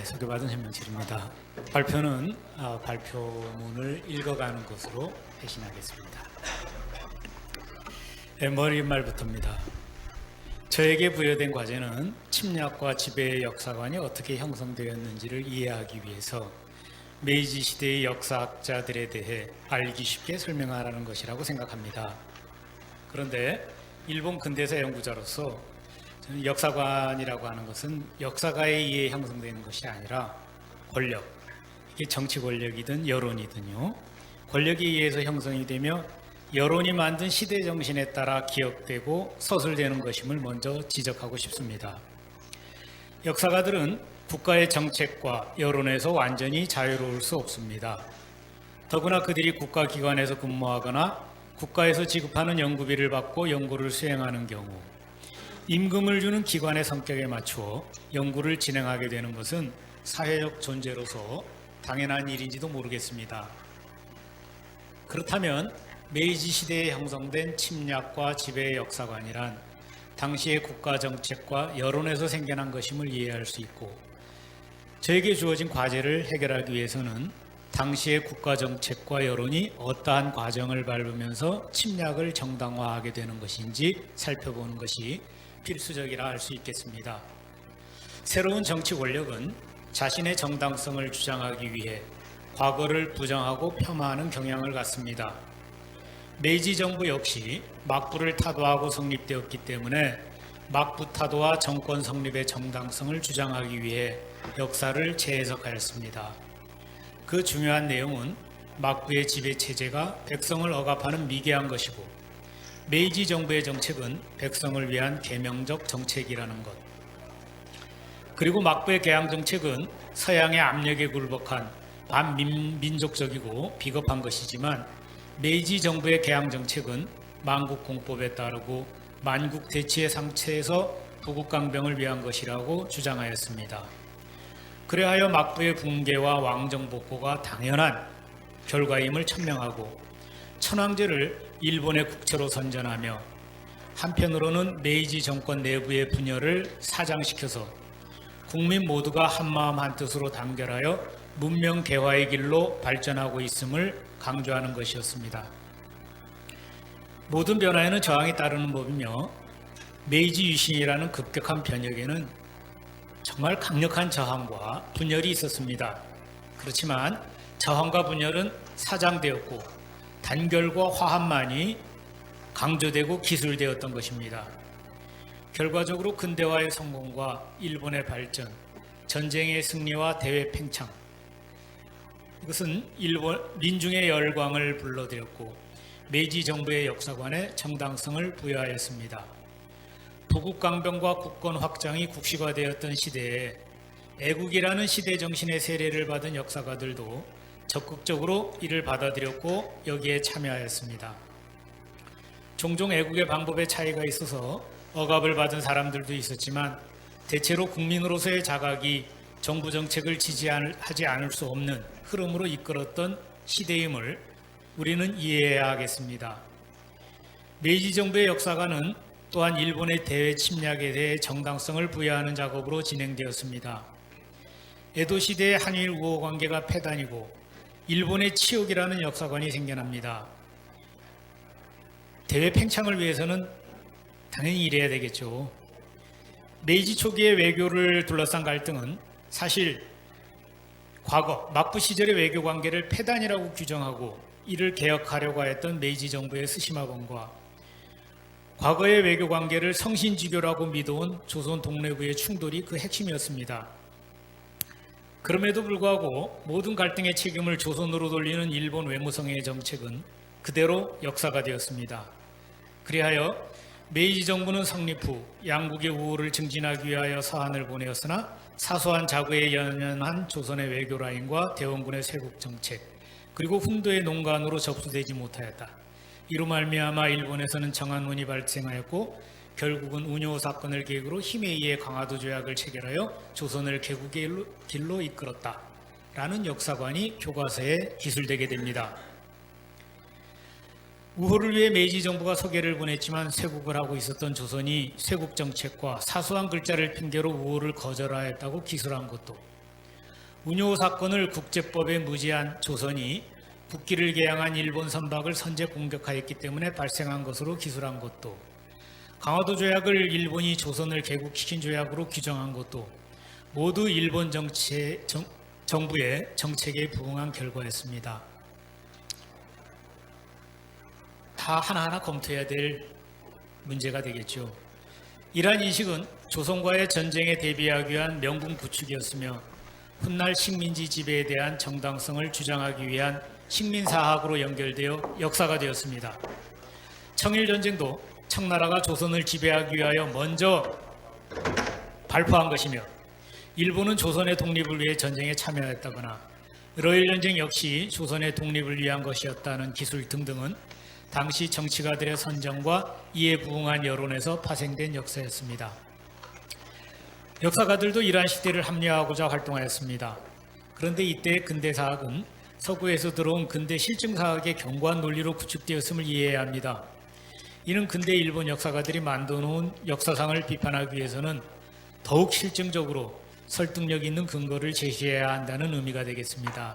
소개받은 현명철입니다. 발표는 발표문을 읽어가는 것으로 대신하겠습니다. 머릿말부터입니다. 저에게 부여된 과제는 침략과 지배의 역사관이 어떻게 형성되었는지를 이해하기 위해서 메이지 시대의 역사학자들에 대해 알기 쉽게 설명하라는 것이라고 생각합니다. 그런데 일본 근대사 연구자로서 저는 역사관이라고 하는 것은 역사가에 의해 형성되는 것이 아니라 권력, 이게 정치 권력이든 여론이든요, 권력에 의해서 형성이 되며 여론이 만든 시대 정신에 따라 기억되고 서술되는 것임을 먼저 지적하고 싶습니다. 역사가들은 국가의 정책과 여론에서 완전히 자유로울 수 없습니다. 더구나 그들이 국가기관에서 근무하거나 국가에서 지급하는 연구비를 받고 연구를 수행하는 경우 임금을 주는 기관의 성격에 맞추어 연구를 진행하게 되는 것은 사회적 존재로서 당연한 일인지도 모르겠습니다. 그렇다면 메이지 시대에 형성된 침략과 지배의 역사관이란 당시의 국가 정책과 여론에서 생겨난 것임을 이해할 수 있고, 저에게 주어진 과제를 해결하기 위해서는 당시의 국가 정책과 여론이 어떠한 과정을 밟으면서 침략을 정당화하게 되는 것인지 살펴보는 것이 필수적이라 할 수 있겠습니다. 새로운 정치 권력은 자신의 정당성을 주장하기 위해 과거를 부정하고 폄하하는 경향을 갖습니다. 메이지 정부 역시 막부를 타도하고 성립되었기 때문에 막부 타도와 정권 성립의 정당성을 주장하기 위해 역사를 재해석하였습니다. 그 중요한 내용은 막부의 지배체제가 백성을 억압하는 미개한 것이고, 메이지 정부의 정책은 백성을 위한 계명적 정책이라는 것, 그리고 막부의 개항 정책은 서양의 압력에 굴복한 반민족적이고 비겁한 것이지만, 메이지 정부의 개항 정책은 만국공법에 따르고 만국대치의 상체에서 부국강병을 위한 것이라고 주장하였습니다. 그래하여 막부의 붕괴와 왕정복고가 당연한 결과임을 천명하고 천황제를 일본의 국채로 선전하며, 한편으로는 메이지 정권 내부의 분열을 사장시켜서 국민 모두가 한마음 한뜻으로 단결하여 문명 개화의 길로 발전하고 있음을 강조하는 것이었습니다. 모든 변화에는 저항이 따르는 법이며, 메이지 유신이라는 급격한 변혁에는 정말 강력한 저항과 분열이 있었습니다. 그렇지만 저항과 분열은 사장되었고 단결과 화합만이 강조되고 기술되었던 것입니다. 결과적으로 근대화의 성공과 일본의 발전, 전쟁의 승리와 대외 팽창, 이것은 일본 민중의 열광을 불러들였고 메이지 정부의 역사관에 정당성을 부여하였습니다. 부국강병과 국권 확장이 국시화되었던 시대에 애국이라는 시대 정신의 세례를 받은 역사가들도 적극적으로 이를 받아들였고 여기에 참여하였습니다. 종종 애국의 방법에 차이가 있어서 억압을 받은 사람들도 있었지만, 대체로 국민으로서의 자각이 정부 정책을 지지하지 않을 수 없는 흐름으로 이끌었던 시대임을 우리는 이해해야 하겠습니다. 메이지 정부의 역사관은 또한 일본의 대외 침략에 대해 정당성을 부여하는 작업으로 진행되었습니다. 에도 시대의 한일 우호 관계가 폐단이고 일본의 치욕이라는 역사관이 생겨납니다. 대외 팽창을 위해서는 당연히 이래야 되겠죠. 메이지 초기의 외교를 둘러싼 갈등은 사실 과거 막부 시절의 외교 관계를 폐단이라고 규정하고 이를 개혁하려고 했던 메이지 정부의 스시마본과 과거의 외교 관계를 성신지교라고 믿어온 조선 동래부의 충돌이 그 핵심이었습니다. 그럼에도 불구하고 모든 갈등의 책임을 조선으로 돌리는 일본 외무성의 정책은 그대로 역사가 되었습니다. 그리하여 메이지 정부는 성립 후 양국의 우호를 증진하기 위하여 서한을 보내었으나 사소한 자구에 연연한 조선의 외교 라인과 대원군의 쇄국 정책, 그리고 훈도의 농간으로 접수되지 못하였다. 이로 말미암아 일본에서는 정한문이 발생하였고 결국은 운요 사건을 계기로 힘에 의해 강화도 조약을 체결하여 조선을 개국의 길로 이끌었다 라는 역사관이 교과서에 기술되게 됩니다. 우호를 위해 메이지 정부가 서계를 보냈지만 쇄국을 하고 있었던 조선이 쇄국 정책과 사소한 글자를 핑계로 우호를 거절하였다고 기술한 것도, 운요 사건을 국제법에 무지한 조선이 국기를 개양한 일본 선박을 선제 공격하였기 때문에 발생한 것으로 기술한 것도, 강화도 조약을 일본이 조선을 개국시킨 조약으로 규정한 것도 모두 일본 정부의 정책에 부응한 결과였습니다. 다 하나하나 검토해야 될 문제가 되겠죠. 이러한 인식은 조선과의 전쟁에 대비하기 위한 명분 구축이었으며 훗날 식민지 지배에 대한 정당성을 주장하기 위한 식민사학으로 연결되어 역사가 되었습니다. 청일전쟁도 청나라가 조선을 지배하기 위하여 먼저 발포한 것이며, 일본은 조선의 독립을 위해 전쟁에 참여했다거나 러일전쟁 역시 조선의 독립을 위한 것이었다는 기술 등등은 당시 정치가들의 선정과 이에 부응한 여론에서 파생된 역사였습니다. 역사가들도 이러한 시대를 합리화하고자 활동하였습니다. 그런데 이때의 근대사학은 서구에서 들어온 근대 실증사학의 견고한 논리로 구축되었음을 이해해야 합니다. 이는 근대 일본 역사가들이 만들어놓은 역사상을 비판하기 위해서는 더욱 실증적으로 설득력 있는 근거를 제시해야 한다는 의미가 되겠습니다.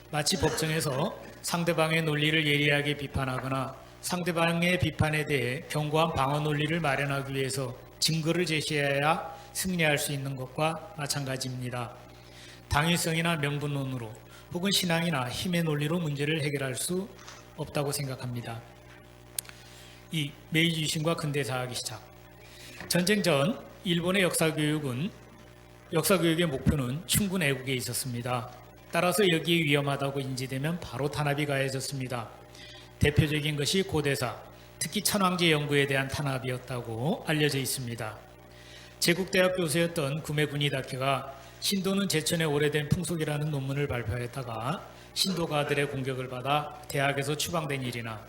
마치 법정에서 상대방의 논리를 예리하게 비판하거나 상대방의 비판에 대해 견고한 방어 논리를 마련하기 위해서 증거를 제시해야 승리할 수 있는 것과 마찬가지입니다. 당위성이나 명분론으로 혹은 신앙이나 힘의 논리로 문제를 해결할 수 없다고 생각합니다. 이 메이지 유신과 근대사학의 시작. 전쟁 전 일본의 역사교육의 목표는 충분 애국에 있었습니다. 따라서 여기에 위험하다고 인지되면 바로 탄압이 가해졌습니다. 대표적인 것이 고대사, 특히 천황제 연구에 대한 탄압이었다고 알려져 있습니다. 제국대학 교수였던 구메 구니다케가 신도는 제천의 오래된 풍속이라는 논문을 발표했다가 신도가들의 공격을 받아 대학에서 추방된 일이나,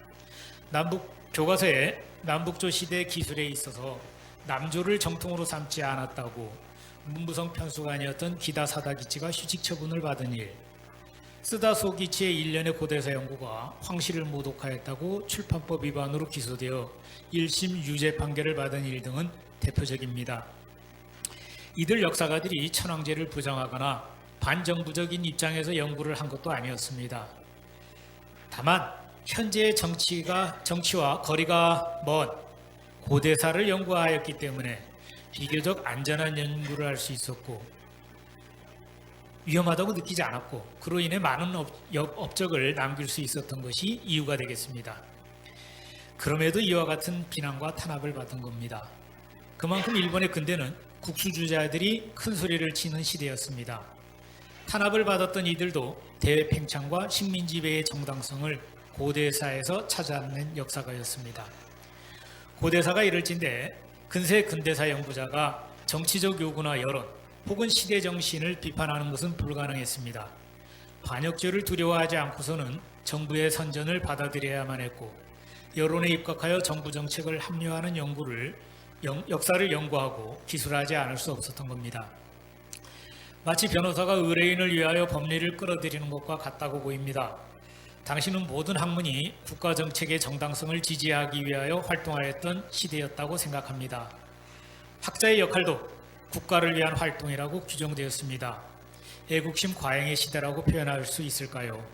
교과서에 남북조 시대 기술에 있어서 남조를 정통으로 삼지 않았다고 문부성 편수관이었던 기다 사다기치가 휴직 처분을 받은 일, 쓰다 소기치의 일련의 고대사 연구가 황씨를 모독하였다고 출판법 위반으로 기소되어 1심 유죄 판결을 받은 일 등은 대표적입니다. 이들 역사가들이 천황제를 부정하거나 반정부적인 입장에서 연구를 한 것도 아니었습니다. 다만 현재의 정치와 거리가 먼 고대사를 연구하였기 때문에 비교적 안전한 연구를 할 수 있었고 위험하다고 느끼지 않았고, 그로 인해 많은 업적을 남길 수 있었던 것이 이유가 되겠습니다. 그럼에도 이와 같은 비난과 탄압을 받은 겁니다. 그만큼 일본의 근대는 국수주자들이 큰 소리를 치는 시대였습니다. 탄압을 받았던 이들도 대팽창과 식민지배의 정당성을 고대사에서 찾아낸 역사가였습니다. 고대사가 이럴진데 근세 근대사 연구자가 정치적 요구나 여론 혹은 시대 정신을 비판하는 것은 불가능했습니다. 반역죄를 두려워하지 않고서는 정부의 선전을 받아들여야만 했고, 여론에 입각하여 정부 정책을 합리화하는 역사를 연구하고 기술하지 않을 수 없었던 겁니다. 마치 변호사가 의뢰인을 위하여 법리를 끌어들이는 것과 같다고 보입니다. 당시는 모든 학문이 국가정책의 정당성을 지지하기 위하여 활동하였던 시대였다고 생각합니다. 학자의 역할도 국가를 위한 활동이라고 규정되었습니다. 애국심 과잉의 시대라고 표현할 수 있을까요?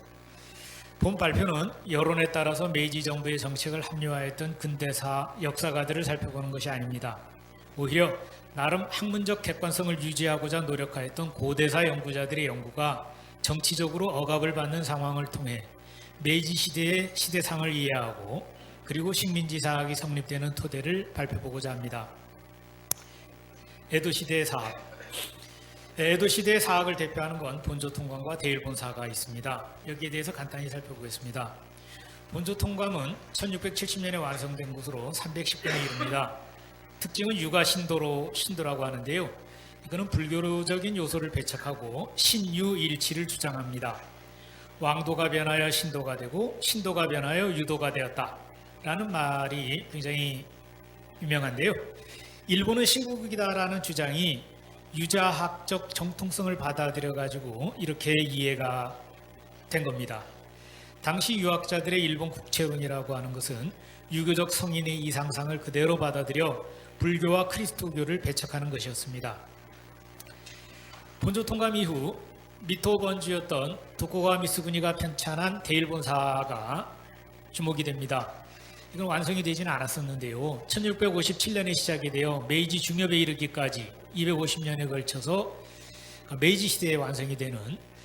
본 발표는 여론에 따라서 메이지 정부의 정책을 합리화했던 근대사 역사가들을 살펴보는 것이 아닙니다. 오히려 나름 학문적 객관성을 유지하고자 노력하였던 고대사 연구자들의 연구가 정치적으로 억압을 받는 상황을 통해 메이지 시대의 시대상을 이해하고 그리고 식민지사학이 성립되는 토대를 발표보고자 합니다. 에도시대의 사학. 에도시대의 사학을 대표하는 건 본조통감과 대일본사가 있습니다. 여기에 대해서 간단히 살펴보겠습니다. 본조통감은 1670년에 완성된 것으로 310권에 이릅니다. 특징은 유가신도라고 하는데요. 이거는 불교적인 요소를 배척하고 신유일치를 주장합니다. 왕도가 변하여 신도가 되고 신도가 변하여 유도가 되었다 라는 말이 굉장히 유명한데요. 일본은 신국이다라는 주장이 유자학적 정통성을 받아들여 가지고 이렇게 이해가 된 겁니다. 당시 유학자들의 일본 국채론이라고 하는 것은 유교적 성인의 이상상을 그대로 받아들여 불교와 크리스토교를 배척하는 것이었습니다. 본조통감 이후 미토 번주였던 도쿠가와 미스구니가 편찬한 대일본사가 주목이 됩니다. 이건 완성이 되지는 않았었는데요. 1657년에 시작이 되어 메이지 중엽에 이르기까지 250년에 걸쳐서 메이지 시대에 완성이 되는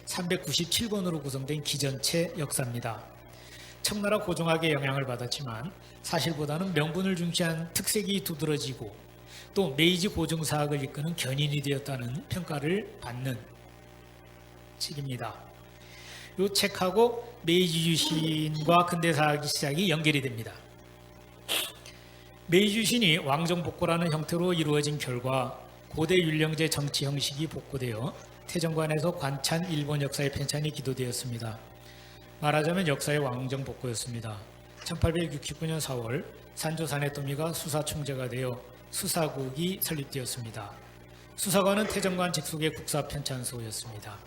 397권으로 구성된 기전체 역사입니다. 청나라 고종학의 영향을 받았지만 사실보다는 명분을 중시한 특색이 두드러지고 또 메이지 고증사학을 이끄는 견인이 되었다는 평가를 받는 책입니다. 이 책하고 메이지 유신과 근대사학의 시작이 연결이 됩니다. 메이지 유신이 왕정복고라는 형태로 이루어진 결과 고대 율령제 정치 형식이 복고되어 태정관에서 관찬 일본 역사의 편찬이 기도되었습니다. 말하자면 역사의 왕정복고였습니다. 1869년 4월 산조 사네토미가 수사총재가 되어 수사국이 설립되었습니다. 수사관은 태정관 직속의 국사편찬소였습니다.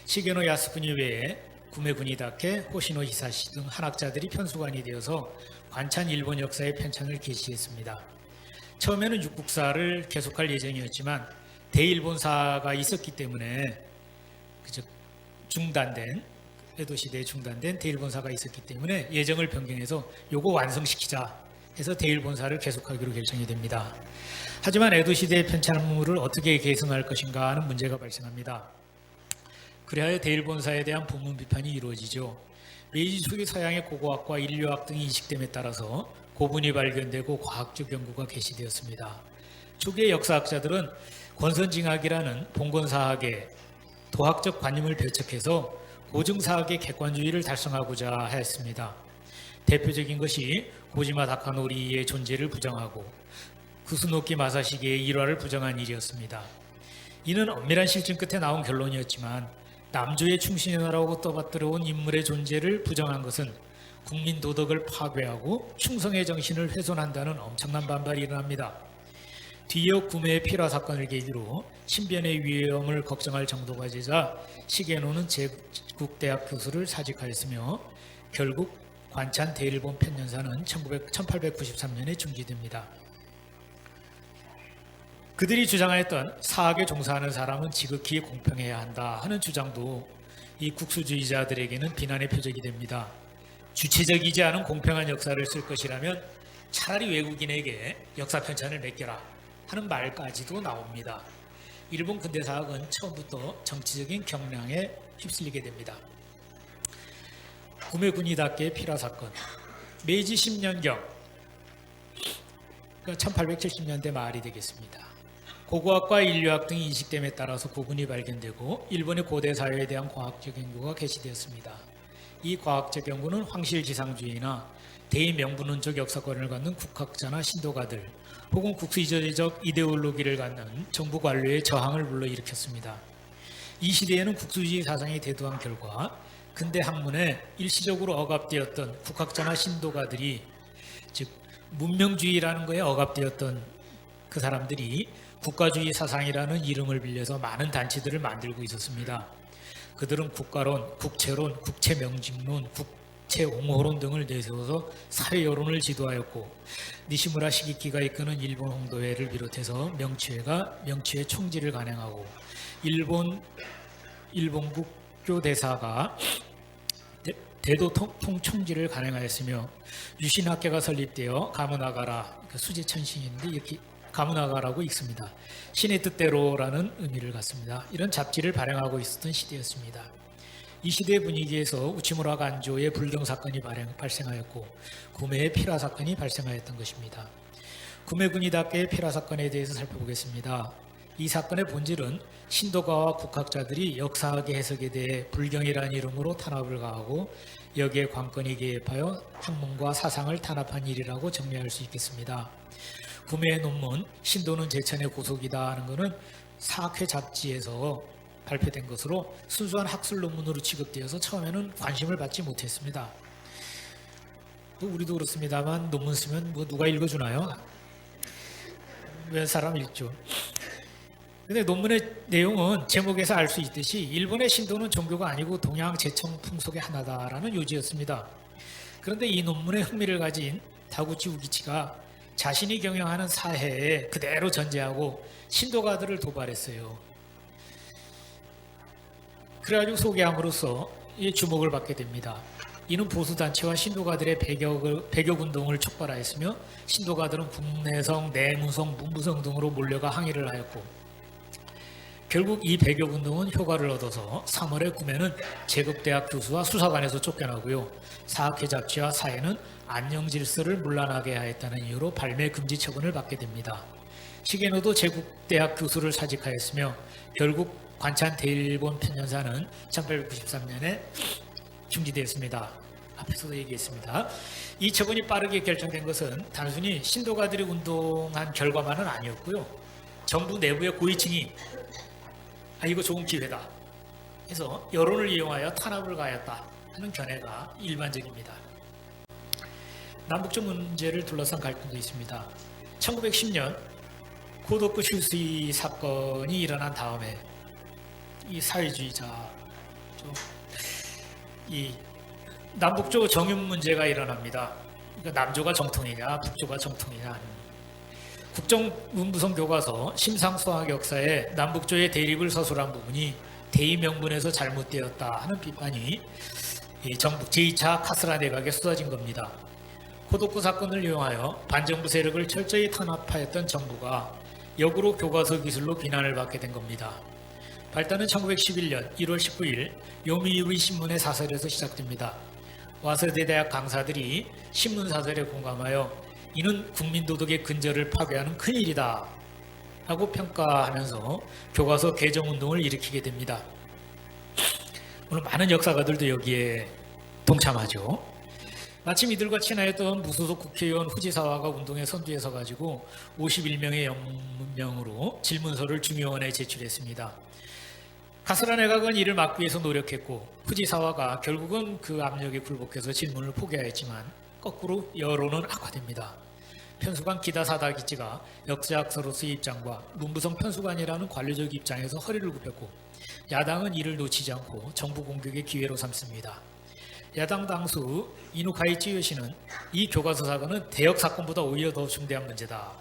시게노 야스쿠니 외에 구메구니 다케, 호시노 히사시 등 한학자들이 편수관이 되어서 관찬 일본 역사의 편찬을 개시했습니다. 처음에는 육국사를 계속할 예정이었지만 대일본사가 있었기 때문에 중단된 에도시대에 중단된 대일본사가 있었기 때문에 예정을 변경해서 요거 완성시키자 해서 대일본사를 계속하기로 결정이 됩니다. 하지만 에도시대의 편찬물을 어떻게 계승할 것인가 하는 문제가 발생합니다. 그래야 대일본사에 대한 부문 비판이 이루어지죠. 메이지 초기 서양의 고고학과 인류학 등이 이식됨에 따라서 고분이 발견되고 과학적 연구가 개시되었습니다. 초기의 역사학자들은 권선징학이라는 봉건사학의 도학적 관념을 배척해서 고증사학의 객관주의를 달성하고자 했습니다. 대표적인 것이 고지마 다카노리의 존재를 부정하고 구스노키 마사시계의 일화를 부정한 일이었습니다. 이는 엄밀한 실증 끝에 나온 결론이었지만 남조의 충신이라고 떠받들어온 인물의 존재를 부정한 것은 국민 도덕을 파괴하고 충성의 정신을 훼손한다는 엄청난 반발이 일어납니다. 뒤이어 구매의 필화 사건을 계기로 신변의 위험을 걱정할 정도가 되자 시게노는 제국대학 교수를 사직하였으며 결국 관찬 대일본 편년사는 1893년에 중지됩니다. 그들이 주장하였던 사학에 종사하는 사람은 지극히 공평해야 한다 하는 주장도 이 국수주의자들에게는 비난의 표적이 됩니다. 주체적이지 않은 공평한 역사를 쓸 것이라면 차라리 외국인에게 역사 편찬을 맡겨라 하는 말까지도 나옵니다. 일본 근대사학은 처음부터 정치적인 경향에 휩쓸리게 됩니다. 구메구니다케의 필화 사건, 메이지 10년경, 1870년대 말이 되겠습니다. 고고학과 인류학 등이 이식됨에 따라서 구분이 발견되고 일본의 고대 사회에 대한 과학적 연구가 개시되었습니다. 이 과학적 연구는 황실지상주의나 대의명분론적 역사관을 갖는 국학자나 신도가들 혹은 국수주의적 이데올로기를 갖는 정부 관료의 저항을 불러일으켰습니다. 이 시대에는 국수주의 사상이 대두한 결과 근대 학문에 일시적으로 억압되었던 국학자나 신도가들이 즉 문명주의라는 거에 억압되었던 그 사람들이 국가주의 사상이라는 이름을 빌려서 많은 단체들을 만들고 있었습니다. 그들은 국가론, 국채론, 국채명직론, 국채옹호론 등을 내세워서 사회 여론을 지도하였고 니시무라 시기키가 이끄는 일본 홍도회를 비롯해서 명치회가 명치회 총지를 간행하고 일본국교 대사가 대도통 총지를 간행하였으며 유신학회가 설립되어 가무나가라 수제천신인데 이렇게 가무나가라고 읽습니다. 신의 뜻대로라는 의미를 갖습니다. 이런 잡지를 발행하고 있었던 시대였습니다. 이 시대의 분위기에서 우치무라 간조의 불경 사건이 발생하였고 구매의 필화 사건이 발생하였던 것입니다. 구매군이다케의 필화 사건에 대해서 살펴보겠습니다. 이 사건의 본질은 신도가와 국학자들이 역사학의 해석에 대해 불경이라는 이름으로 탄압을 가하고 여기에 관건이 개입하여 학문과 사상을 탄압한 일이라고 정리할 수 있겠습니다. 구매의 논문 신도는 제천의 고속이다 하는 것은 사학회 잡지에서 발표된 것으로 순수한 학술 논문으로 취급되어서 처음에는 관심을 받지 못했습니다. 또 우리도 그렇습니다만 논문 쓰면 뭐 누가 읽어주나요? 왜 사람 읽죠? 근데 논문의 내용은 제목에서 알 수 있듯이 일본의 신도는 종교가 아니고 동양 제천 풍속의 하나다라는 요지였습니다. 그런데 이 논문에 흥미를 가진 다구치 우기치가 자신이 경영하는 사회에 그대로 전제하고 신도가들을 도발했어요. 그래가지고 소개함으로써 이 주목을 받게 됩니다. 이는 보수단체와 신도가들의 배격운동을 촉발하였으며 신도가들은 국내성, 내무성, 문부성 등으로 몰려가 항의를 하였고 결국 이 배격운동은 효과를 얻어서 3월에 구매는 제국대학 교수와 수사관에서 쫓겨나고요. 사학회 잡지와 사회는 안녕질서를 문란하게 하였다는 이유로 발매 금지 처분을 받게 됩니다. 시게노도 제국대학 교수를 사직하였으며 결국 관찬 대일본 편년사는 1893년에 중지되었습니다. 앞에서도 얘기했습니다. 이 처분이 빠르게 결정된 것은 단순히 신도가들이 운동한 결과만은 아니었고요. 정부 내부의 고위층이 이거 좋은 기회다 해서 여론을 이용하여 탄압을 가했다 하는 견해가 일반적입니다. 남북조 문제를 둘러싼 갈등도 있습니다. 1910년 고도쿠 슈스이 사건이 일어난 다음에 이 사회주의자 이 남북조 정윤 문제가 일어납니다. 그러니까 남조가 정통이냐 북조가 정통이냐. 국정문부성 교과서 심상수학 역사에 남북조의 대립을 서술한 부분이 대의 명분에서 잘못되었다 하는 비판이 정부 제2차 카스라 내각에 쏟아진 겁니다. 고도쿠 사건을 이용하여 반정부 세력을 철저히 탄압하였던 정부가 역으로 교과서 기술로 비난을 받게 된 겁니다. 발단은 1911년 1월 19일 요미우리 신문의 사설에서 시작됩니다. 와세대 대학 강사들이 신문 사설에 공감하여 이는 국민도덕의 근저를 파괴하는 큰일이다 라고 평가하면서 교과서 개정운동을 일으키게 됩니다. 오늘 많은 역사가들도 여기에 동참하죠. 마침 이들과 친하였던 무소속 국회의원 후지사와가 운동에 선두에 서가지고 51명의 영문명으로 질문서를 중의원에 제출했습니다. 카스라 내각은 이를 막기 위해서 노력했고 후지사와가 결국은 그 압력에 굴복해서 질문을 포기하였지만 거꾸로 여론은 악화됩니다. 편수관 기다 사다기치가 역사학서로서의 입장과 문부성 편수관이라는 관료적 입장에서 허리를 굽혔고 야당은 이를 놓치지 않고 정부 공격의 기회로 삼습니다. 야당 당수 이누카이치 요시는 이 교과서 사건은 대역 사건보다 오히려 더 중대한 문제다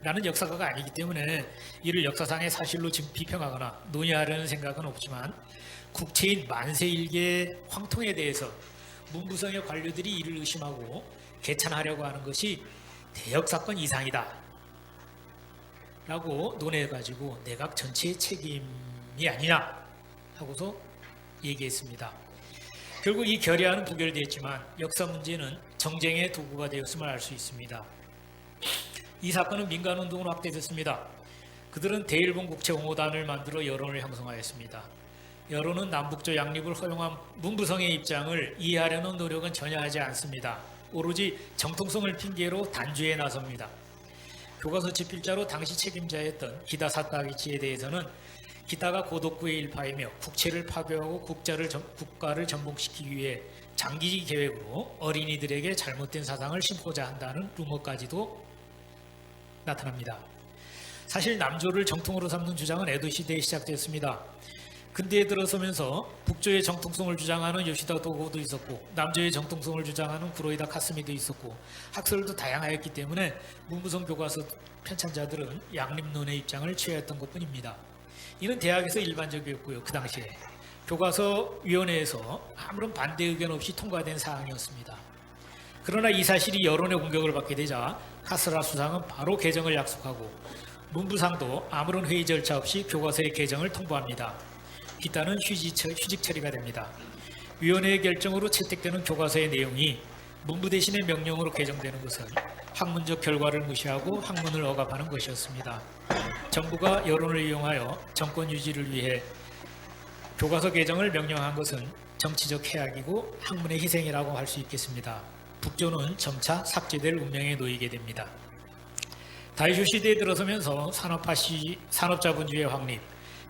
라는 역사가가 아니기 때문에 이를 역사상의 사실로 지금 비평하거나 논의하려는 생각은 없지만 국체인 만세일기의 황통에 대해서 문부성의 관료들이 이를 의심하고 개찬하려고 하는 것이 대역 사건 이상이다 라고 논해가지고 내각 전체의 책임이 아니냐 하고서 얘기했습니다. 결국 이 결의안은 부결되었지만 역사 문제는 정쟁의 도구가 되었음을 알 수 있습니다. 이 사건은 민간운동으로 확대됐습니다. 그들은 대일본 국채옹호단을 만들어 여론을 형성하였습니다. 여론은 남북조 양립을 허용한 문부성의 입장을 이해하려는 노력은 전혀 하지 않습니다. 오로지 정통성을 핑계로 단죄에 나섭니다. 교과서 집필자로 당시 책임자였던 기다 사타기치에 대해서는 기타가 고도쿠의 일파이며 국채를 파괴하고 국가를 전복시키기 위해 장기 계획으로 어린이들에게 잘못된 사상을 심고자 한다는 루머까지도 나타납니다. 사실 남조를 정통으로 삼는 주장은 에도 시대에 시작되었습니다. 근대에 들어서면서 북조의 정통성을 주장하는 요시다 도고도 있었고 남조의 정통성을 주장하는 구로이다 카스미도 있었고 학설도 다양하였기 때문에 문부성 교과서 편찬자들은 양립론의 입장을 취하였던 것뿐입니다. 이는 대학에서 일반적이었고요. 그 당시에 교과서위원회에서 아무런 반대 의견 없이 통과된 사항이었습니다. 그러나 이 사실이 여론의 공격을 받게 되자 카스라 수상은 바로 개정을 약속하고 문부상도 아무런 회의 절차 없이 교과서의 개정을 통보합니다. 기타는 휴직 처리가 됩니다. 위원회의 결정으로 채택되는 교과서의 내용이 문부 대신의 명령으로 개정되는 것은 학문적 결과를 무시하고 학문을 억압하는 것이었습니다. 정부가 여론을 이용하여 정권 유지를 위해 교과서 개정을 명령한 것은 정치적 해악이고 학문의 희생이라고 할 수 있겠습니다. 북조는 점차 삭제될 운명에 놓이게 됩니다. 다이쇼 시대에 들어서면서 산업자본주의의 확립,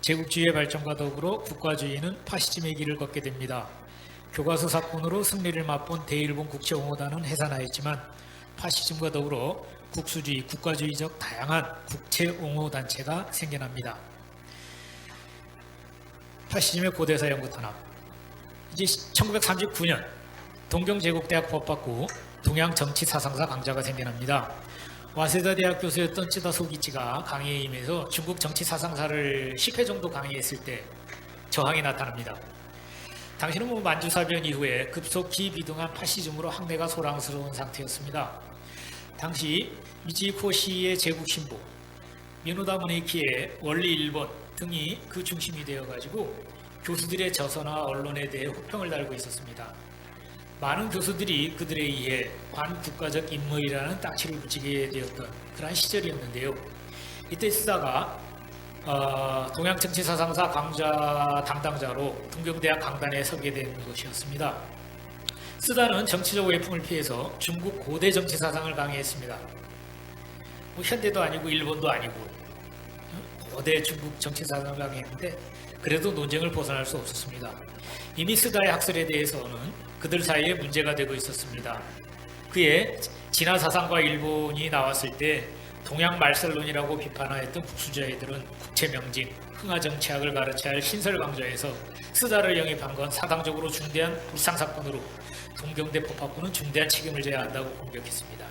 제국주의의 발전과 더불어 국가주의는 파시즘의 길을 걷게 됩니다. 교과서 사건으로 승리를 맛본 대일본 국채옹호단은 해산하였지만 파시즘과 더불어 국수주의, 국가주의적 다양한 국채옹호단체가 생겨납니다. 파시즘의 고대사 연구 탄압. 이제 1939년 동경제국대학 법학부 동양정치사상사 강좌가 생겨납니다. 와세다 대학 교수였던 쯔다 소기치가 강의에 임해서 중국 정치사상사를 10회 정도 강의했을 때 저항이 나타납니다. 당시는 만주사변 이후에 급속히 비등한 파시즘으로 학내가 소랑스러운 상태였습니다. 당시 미치코시의 제국신보, 미노다 무네키의 원리 일본 등이 그 중심이 되어가지고 교수들의 저서나 언론에 대해 호평을 달고 있었습니다. 많은 교수들이 그들에 의해 반국가적 인물이라는 딱지를 붙이게 되었던 그러한 시절이었는데요. 이때 스다가 동양정치사상사 강좌 담당자로 동경대학 강단에 서게 된 것이었습니다. 스다는 정치적 외풍을 피해서 중국 고대 정치사상을 강의했습니다. 현대도 아니고 일본도 아니고 고대 중국 정치사상을 강의했는데 그래도 논쟁을 벗어날 수 없었습니다. 이미 스다의 학설에 대해서는 그들 사이에 문제가 되고 있었습니다. 그의 진화 사상과 일본이 나왔을 때 동양 말살론이라고 비판하였던 국수자애들은 국채명진, 흥하정치학을 가르쳐야 할 신설강좌에서 스다를 영입한 건 사당적으로 중대한 불상사건으로 동경대 법학부는 중대한 책임을 져야 한다고 공격했습니다.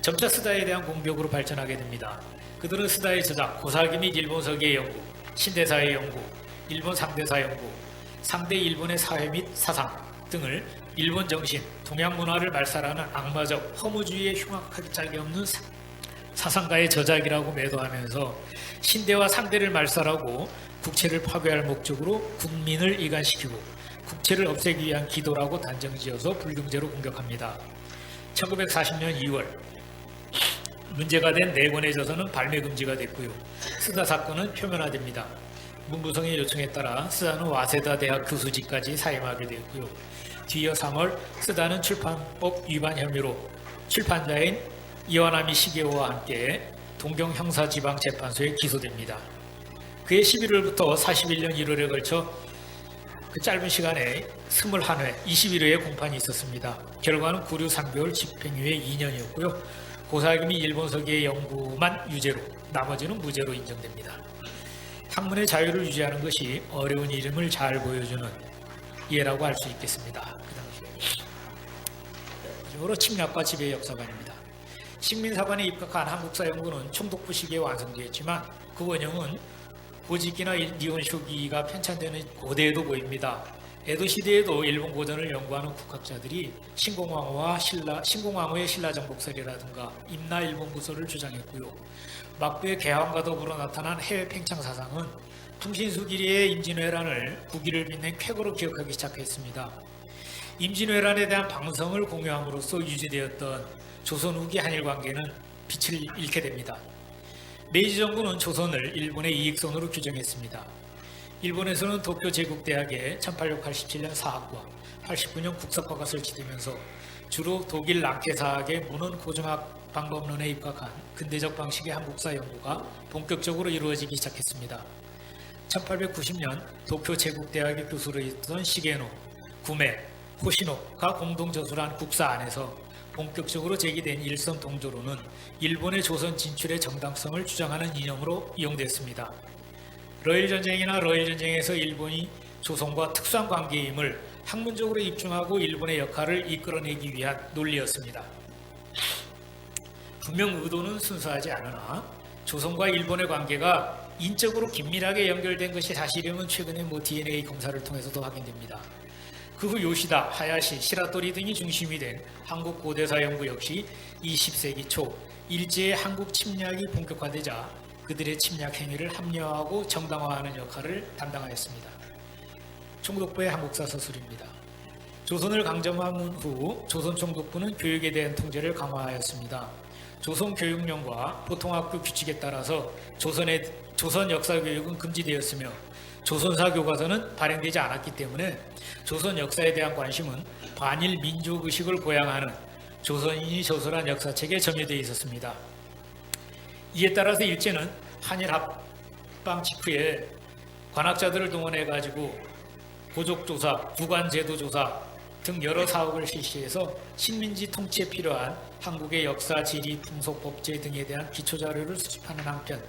점차 스다에 대한 공격으로 발전하게 됩니다. 그들은 스다의 저작, 고사기 및 일본 서기의 연구, 신대사의 연구, 일본 상대사 연구, 상대 일본의 사회 및 사상 등을 일본 정신, 동양 문화를 말살하는 악마적 허무주의에 흉악할 짝이 없는 사상가의 저작이라고 매도하면서 신대와 상대를 말살하고 국채를 파괴할 목적으로 국민을 이간시키고 국채를 없애기 위한 기도라고 단정지어서 불경제로 공격합니다. 1940년 2월 문제가 된 4권의 저서는 발매 금지가 됐고요. 스다 사건은 표면화됩니다. 문부성의 요청에 따라 스다는 와세다 대학 교수직까지 사임하게 되었고요. 뒤이어 3월 스다는 출판법 위반 혐의로 출판자인 이와나미 시게오와 함께 동경 형사지방재판소에 기소됩니다. 그해 11월부터 41년 1월에 걸쳐 그 짧은 시간에 21회, 21회의 공판이 있었습니다. 결과는 구류 3개월, 집행유예 2년이었고요. 고사기 및 일본 서기의 연구만 유죄로, 나머지는 무죄로 인정됩니다. 학문의 자유를 유지하는 것이 어려운 이름을 잘 보여주는 예라고 할 수 있겠습니다. 그 당시에. 마지막으로 침략과 지배의 역사관입니다. 식민사관에 입각한 한국사연구는 총독부 시기에 완성되었지만 그 원형은 고지기나 니혼쇼기가 편찬되는 고대에도 보입니다. 에도 시대에도 일본 고전을 연구하는 국학자들이 신공왕후의 신라정복설이라든가 임나 일본 구설을 주장했고요. 막부의 개황과 더불어 나타난 해외 팽창 사상은 통신수기리의 임진왜란을 국위를 빛낸 쾌거로 기억하기 시작했습니다. 임진왜란에 대한 방성을 공유함으로써 유지되었던 조선 후기 한일 관계는 빛을 잃게 됩니다. 메이지 정부는 조선을 일본의 이익선으로 규정했습니다. 일본에서는 도쿄 제국대학에 1887년 사학과 89년 국사과가 설치되면서 주로 독일 랑케사학의 문헌 고정학 방법론에 입각한 근대적 방식의 한국사 연구가 본격적으로 이루어지기 시작했습니다. 1890년 도쿄 제국대학의 교수로 있던 시게노, 구메, 호시노가 공동 저술한 국사 안에서 본격적으로 제기된 일선 동조로는 일본의 조선 진출의 정당성을 주장하는 이념으로 이용됐습니다. 러일 전쟁이나 러일 전쟁에서 일본이 조선과 특수한 관계임을 학문적으로 입증하고 일본의 역할을 이끌어내기 위한 논리였습니다. 분명 의도는 순수하지 않으나 조선과 일본의 관계가 인적으로 긴밀하게 연결된 것이 사실임은 최근에 DNA 검사를 통해서도 확인됩니다. 그 후 요시다, 하야시, 시라토리 등이 중심이 된 한국 고대사 연구 역시 20세기 초 일제의 한국 침략이 본격화되자 그들의 침략 행위를 합리화하고 정당화하는 역할을 담당하였습니다. 총독부의 한국사 서술입니다. 조선을 강점한 후 조선 총독부는 교육에 대한 통제를 강화하였습니다. 조선교육령과 보통학교 규칙에 따라서 조선 역사 교육은 금지되었으며 조선사 교과서는 발행되지 않았기 때문에 조선 역사에 대한 관심은 반일 민족의식을 고양하는 조선인이 저술한 역사책에 점유되어 있었습니다. 이에 따라서 일제는 한일 합방 직후에 관학자들을 동원해가지고 고족조사, 구관제도조사 등 여러 사업을 실시해서 식민지 통치에 필요한 한국의 역사, 지리, 풍속, 법제 등에 대한 기초자료를 수집하는 한편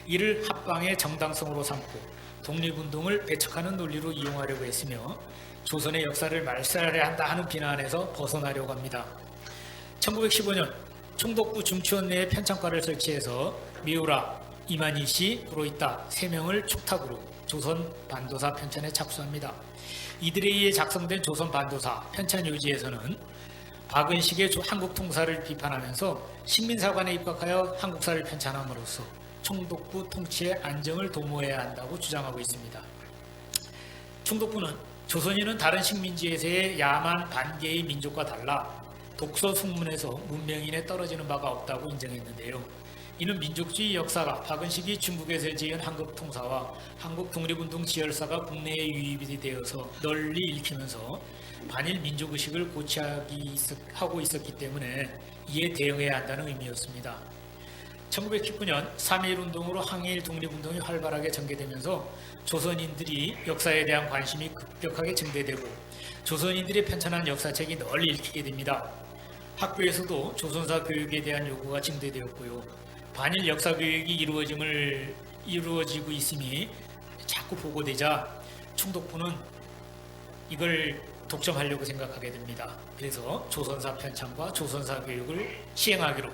이를 합방의 정당성으로 삼고 독립운동을 배척하는 논리로 이용하려고 했으며 조선의 역사를 말살해야 한다 하는 비난에서 벗어나려고 합니다. 1915년 총독부 중추원 내에 편찬과를 설치해서 미우라, 이만희 씨, 구로이타 3명을 촉탁으로 조선 반도사 편찬에 착수합니다. 이들에 의해 작성된 조선 반도사 편찬 요지에서는 박은식의 한국 통사를 비판하면서 식민사관에 입각하여 한국사를 편찬함으로써 총독부 통치의 안정을 도모해야 한다고 주장하고 있습니다. 총독부는 조선인은 다른 식민지에서의 야만 반개의 민족과 달라 독서 숙문에서 문명인에 떨어지는 바가 없다고 인정했는데요. 이는 민족주의 역사가 박은식이 중국에서 지은 한국 통사와 한국 독립운동 지열사가 국내에 유입이 되어서 널리 읽히면서 반일 민족의식을 고취하고 있었기 때문에 이에 대응해야 한다는 의미였습니다. 1919년 3.1운동으로 항일 독립운동이 활발하게 전개되면서 조선인들이 역사에 대한 관심이 급격하게 증대되고 조선인들이 편찬한 역사책이 널리 읽히게 됩니다. 학교에서도 조선사 교육에 대한 요구가 증대되었고요. 반일 역사 교육이 이루어지고 있음이 자꾸 보고되자 총독부는 이걸 독점하려고 생각하게 됩니다. 그래서 조선사 편찬과 조선사 교육을 시행하기로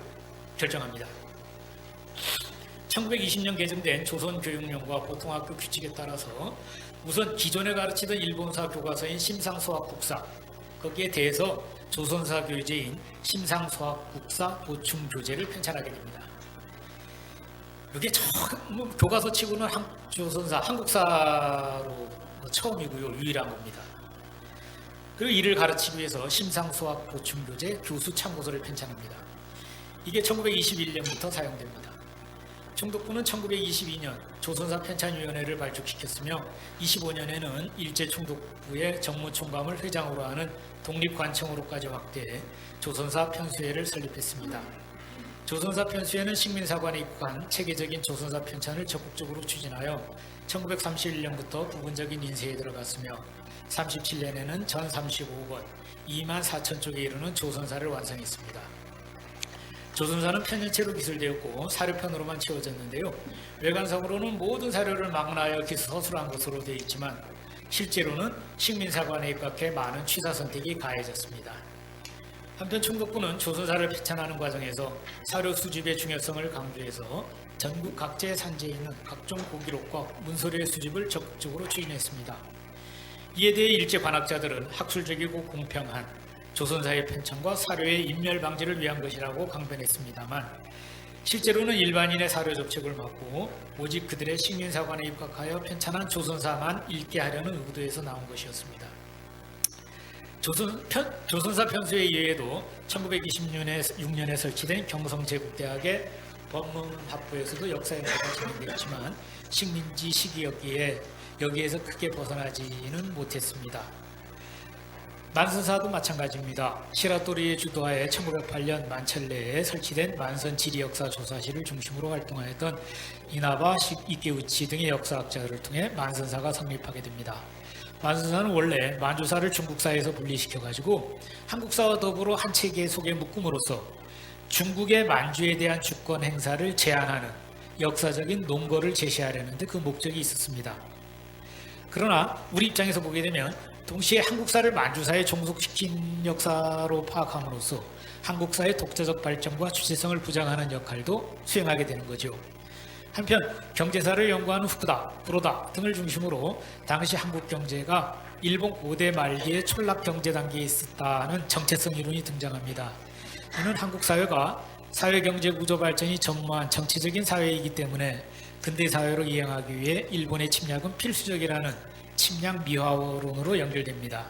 결정합니다. 1920년 개정된 조선교육령과 보통학교 규칙에 따라서 우선 기존에 가르치던 일본사 교과서인 심상수학국사, 거기에 대해서 조선사 교재인 심상수학국사 보충교재를 편찬하게 됩니다. 이게 교과서 치고는 조선사, 한국사로 처음이고요. 유일한 겁니다. 그리고 이를 가르치기 위해서 심상수학 보충교재 교수 참고서를 편찬합니다. 이게 1921년부터 사용됩니다. 총독부는 1922년 조선사 편찬위원회를 발족시켰으며 25년에는 일제총독부의 정무총감을 회장으로 하는 독립관청으로까지 확대해 조선사 편수회를 설립했습니다. 조선사 편수회는 식민사관에 입각한 체계적인 조선사 편찬을 적극적으로 추진하여 1931년부터 부분적인 인쇄에 들어갔으며 37년에는 전 35권 2만 4천 쪽에 이르는 조선사를 완성했습니다. 조선사는 편연체로 기술되었고 사료편으로만 채워졌는데요. 외관상으로는 모든 사료를 망라하여 서술한 것으로 되어 있지만 실제로는 식민사관에 입각해 많은 취사 선택이 가해졌습니다. 한편 총독부는 조선사를 편찬하는 과정에서 사료 수집의 중요성을 강조해서 전국 각지에 산재해 있는 각종 고기록과 문서류의 수집을 적극적으로 추진했습니다. 이에 대해 일제 관학자들은 학술적이고 공평한 조선사의 편찬과 사료의 인멸 방지를 위한 것이라고 강변했습니다만 실제로는 일반인의 사료 접촉을 막고 오직 그들의 식민사관에 입각하여 편찬한 조선사만 읽게 하려는 의도에서 나온 것이었습니다. 조선사 편수회 이외에도 1926년에 설치된 경성제국대학의 법문학부에서도 역사연구가 진행되었지만 식민지 시기였기에 여기에서 크게 벗어나지는 못했습니다. 만선사도 마찬가지입니다. 시라토리의 주도하에 1908년 만철내에 설치된 만선지리역사조사실을 중심으로 활동하였던 이나바 이케우치 등의 역사학자들을 통해 만선사가 성립하게 됩니다. 만선사는 원래 만주사를 중국사에서 분리시켜가지고 한국사와 더불어 한 체계 속에 묶음으로써 중국의 만주에 대한 주권 행사를 제한하는 역사적인 논거를 제시하려는 데 그 목적이 있었습니다. 그러나 우리 입장에서 보게 되면 동시에 한국사를 만주사에 종속시킨 역사로 파악함으로써 한국사의 독자적 발전과 주체성을 부장하는 역할도 수행하게 되는 거죠. 한편 경제사를 연구하는 후쿠다, 구로다 등을 중심으로 당시 한국 경제가 일본 고대 말기에 촌락 경제 단계에 있었다는 정체성 이론이 등장합니다. 이는 한국 사회가 사회 경제 구조 발전이 전무한 정치적인 사회이기 때문에 근대 사회로 이행하기 위해 일본의 침략은 필수적이라는 침략 미화론으로 연결됩니다.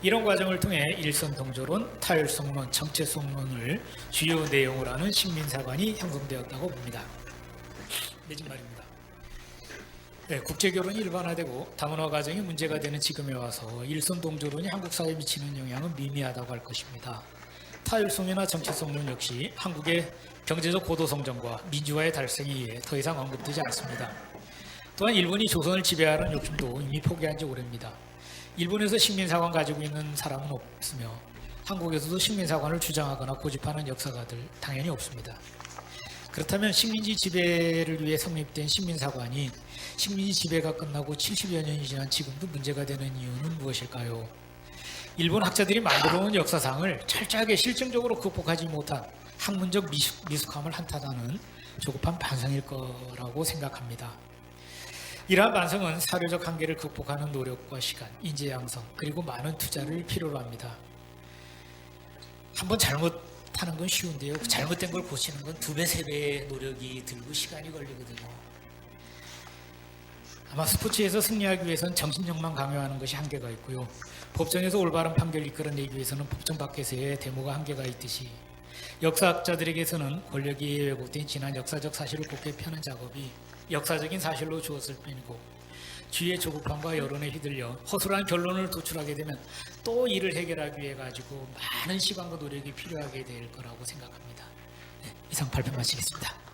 이런 과정을 통해 일선동조론, 타율성론, 정체성론을 주요 내용으로 하는 식민사관이 형성되었다고 봅니다. 내집 말입니다. 네, 국제결혼이 일반화되고 다문화 가정이 문제가 되는 지금에 와서 일선동조론이 한국 사회에 미치는 영향은 미미하다고 할 것입니다. 타율성이나 정체성론 역시 한국의 경제적 고도성장과 민주화의 달성에 의해 더 이상 언급되지 않습니다. 또한 일본이 조선을 지배하는 욕심도 이미 포기한 지 오래입니다. 일본에서 식민사관 가지고 있는 사람은 없으며 한국에서도 식민사관을 주장하거나 고집하는 역사가들 당연히 없습니다. 그렇다면 식민지 지배를 위해 성립된 식민사관이 식민지 지배가 끝나고 70여 년이 지난 지금도 문제가 되는 이유는 무엇일까요? 일본 학자들이 만들어온 역사상을 철저하게 실증적으로 극복하지 못한 학문적 미숙함을 한탄하는 조급한 반성일 거라고 생각합니다. 이러한 반성은 사료적 한계를 극복하는 노력과 시간, 인재 양성, 그리고 많은 투자를 필요로 합니다. 한번 잘못하는 건 쉬운데요. 잘못된 걸 고치는 건 2배, 3배의 노력이 들고 시간이 걸리거든요. 아마 스포츠에서 승리하기 위해서는 정신력만 강요하는 것이 한계가 있고요. 법정에서 올바른 판결을 이끌어내기 위해서는 법정 밖에서의 데모가 한계가 있듯이 역사학자들에게서는 권력이 왜곡된 지난 역사적 사실을 곱게 펴는 작업이 역사적인 사실로 주었을 뿐이고 주위의 조급함과 여론에 휘둘려 허술한 결론을 도출하게 되면 또 이를 해결하기 위해 가지고 많은 시간과 노력이 필요하게 될 거라고 생각합니다. 네, 이상 발표 마치겠습니다.